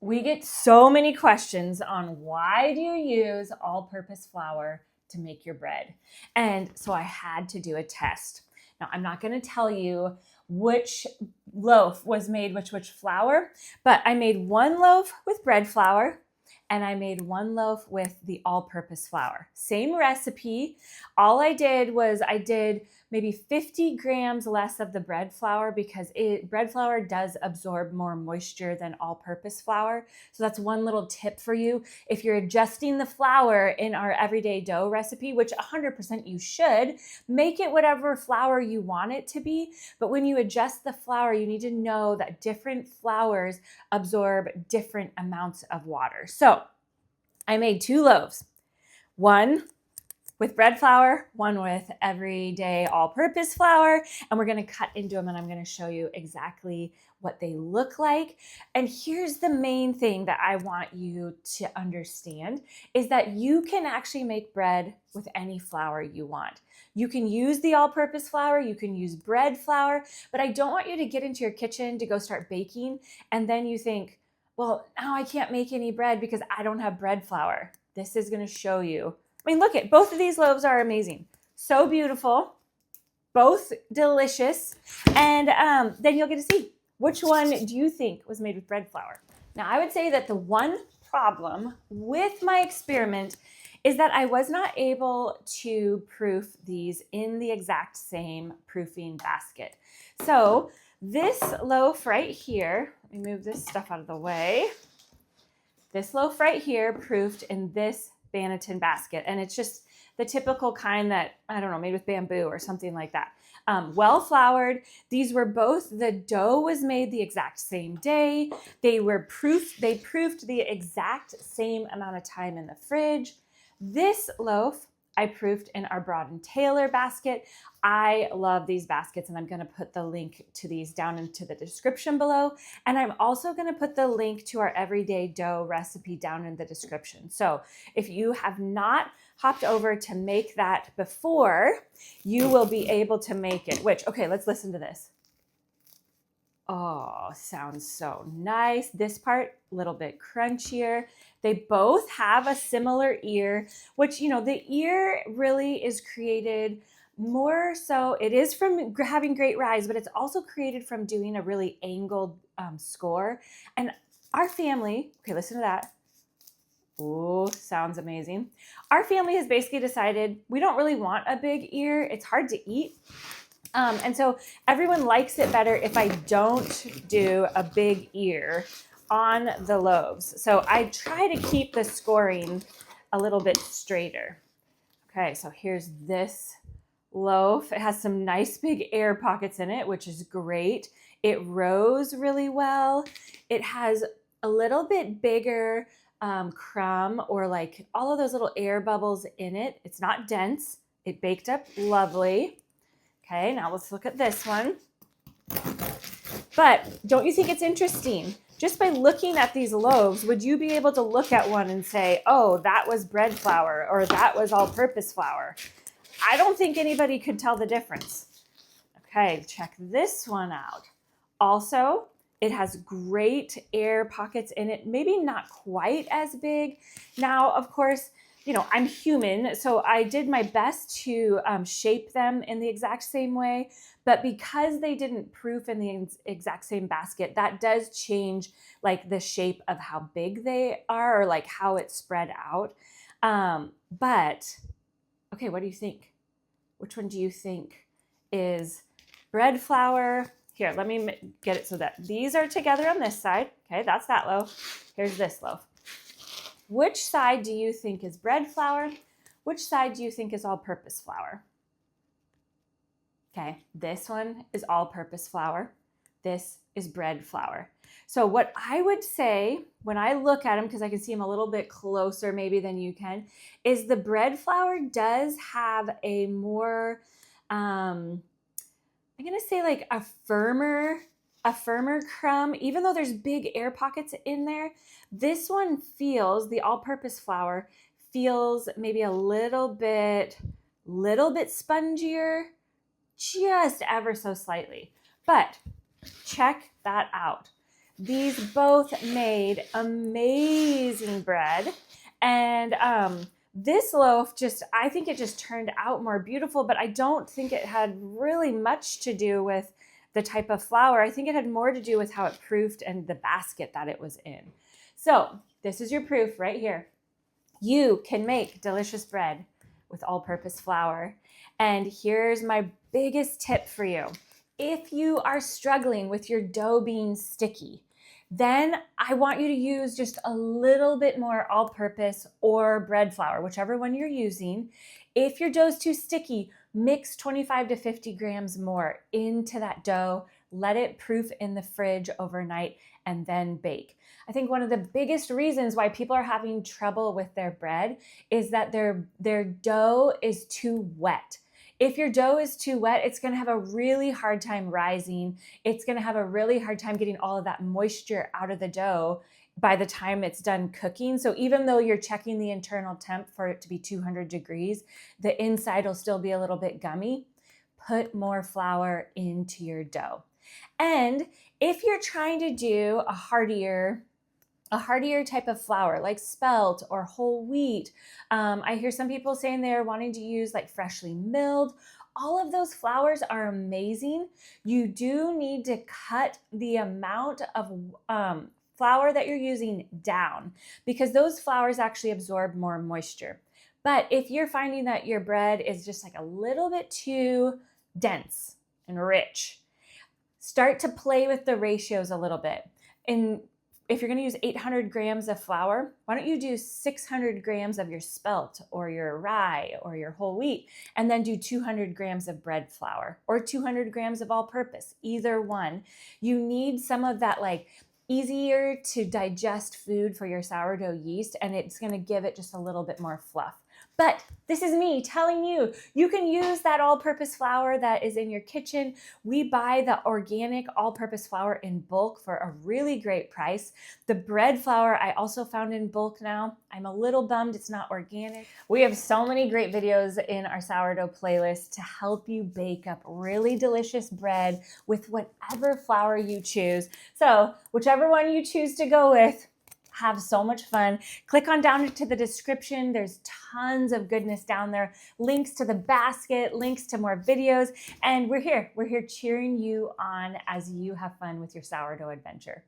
We get so many questions on why do you use all-purpose flour to make your bread? And so I had to do a test. Now, I'm not going to tell you which loaf was made with which flour, but I made one loaf with bread flour and I made one loaf with the all-purpose flour. Same recipe. All I did was I did maybe 50 grams less of the bread flour because bread flour does absorb more moisture than all-purpose flour. So that's one little tip for you. If you're adjusting the flour in our everyday dough recipe, which 100% you should, make it whatever flour you want it to be. But when you adjust the flour, you need to know that different flours absorb different amounts of water. So I made 2 loaves, one with bread flour, one with everyday all-purpose flour, and we're gonna cut into them and I'm gonna show you exactly what they look like. And here's the main thing that I want you to understand is that you can actually make bread with any flour you want. You can use the all-purpose flour, you can use bread flour, but I don't want you to get into your kitchen to go start baking and then you think, well, now I can't make any bread because I don't have bread flour. This is gonna show you. I mean, look at both of these loaves are amazing. So beautiful, both delicious. And then you'll get to see which one do you think was made with bread flour. Now, I would say that the one problem with my experiment is that I was not able to proof these in the exact same proofing basket. So this loaf right here, let me move this stuff out of the way. This loaf right here proofed in this Banneton basket. And it's just the typical kind that, I don't know, made with bamboo or something like that. Well floured. These were both, the dough was made the exact same day. They proofed the exact same amount of time in the fridge. This loaf I proofed in our Broad and Taylor basket. I love these baskets and I'm going to put the link to these down into the description below. And I'm also going to put the link to our everyday dough recipe down in the description. So if you have not hopped over to make that before, you will be able to make it, which, okay, let's listen to this. Oh, sounds so nice. This part, a little bit crunchier. They both have a similar ear, which, you know, the ear really is created more so, it is from having great rise, but it's also created from doing a really angled score. And our family, okay, listen to that. Oh, sounds amazing. Our family has basically decided we don't really want a big ear. It's hard to eat. And so everyone likes it better if I don't do a big ear on the loaves. So I try to keep the scoring a little bit straighter. Okay, so here's this loaf. It has some nice big air pockets in it, which is great. It rose really well. It has a little bit bigger crumb or like all of those little air bubbles in it. It's not dense. It baked up lovely. Okay, now let's look at this one. But don't you think it's interesting? Just by looking at these loaves, would you be able to look at one and say, oh, that was bread flour or that was all-purpose flour? I don't think anybody could tell the difference. Okay, check this one out. Also, it has great air pockets in it, maybe not quite as big. Now, of course, you know, I'm human, so I did my best to shape them in the exact same way. But because they didn't proof in the exact same basket, that does change like the shape of how big they are or like how it's spread out. But, okay, what do you think? Which one do you think is bread flour? Here, let me get it so that these are together on this side. Okay, that's that loaf. Here's this loaf. Which side do you think is bread flour? Which side do you think is all-purpose flour? Okay, this one is all-purpose flour. This is bread flour. So what I would say when I look at them, because I can see them a little bit closer maybe than you can, is the bread flour does have a more, I'm gonna say like a firmer crumb, even though there's big air pockets in there. This one feels, the all-purpose flour feels maybe a little bit spongier, just ever so slightly. But check that out. these both made amazing bread. And this loaf I think it just turned out more beautiful, but I don't think it had really much to do with the type of flour. I think it had more to do with how it proofed and the basket that it was in. So this is your proof right here. You can make delicious bread with all-purpose flour. And here's my biggest tip for you. If you are struggling with your dough being sticky, then I want you to use just a little bit more all-purpose or bread flour, whichever one you're using. If your dough's too sticky, mix 25 to 50 grams more into that dough, let it proof in the fridge overnight, and then bake. I think one of the biggest reasons why people are having trouble with their bread is that their dough is too wet. If your dough is too wet, it's going to have a really hard time rising. It's going to have a really hard time getting all of that moisture out of the dough by the time it's done cooking. So even though you're checking the internal temp for it to be 200 degrees, the inside will still be a little bit gummy. Put more flour into your dough. And if you're trying to do a hardier type of flour like spelt or whole wheat. I hear some people saying they're wanting to use like freshly milled. All of those flours are amazing. You do need to cut the amount of flour that you're using down because those flours actually absorb more moisture. But if you're finding that your bread is just like a little bit too dense and rich, start to play with the ratios a little bit. And if you're going to use 800 grams of flour, why don't you do 600 grams of your spelt or your rye or your whole wheat, and then do 200 grams of bread flour or 200 grams of all-purpose, either one. You need some of that like easier to digest food for your sourdough yeast, and it's going to give it just a little bit more fluff. But this is me telling you, you can use that all-purpose flour that is in your kitchen. We buy the organic all-purpose flour in bulk for a really great price. The bread flour I also found in bulk now. I'm a little bummed it's not organic. We have so many great videos in our sourdough playlist to help you bake up really delicious bread with whatever flour you choose. So whichever one you choose to go with, have so much fun. Click on down to the description. There's tons of goodness down there. Links to the basket, links to more videos. And we're here cheering you on as you have fun with your sourdough adventure.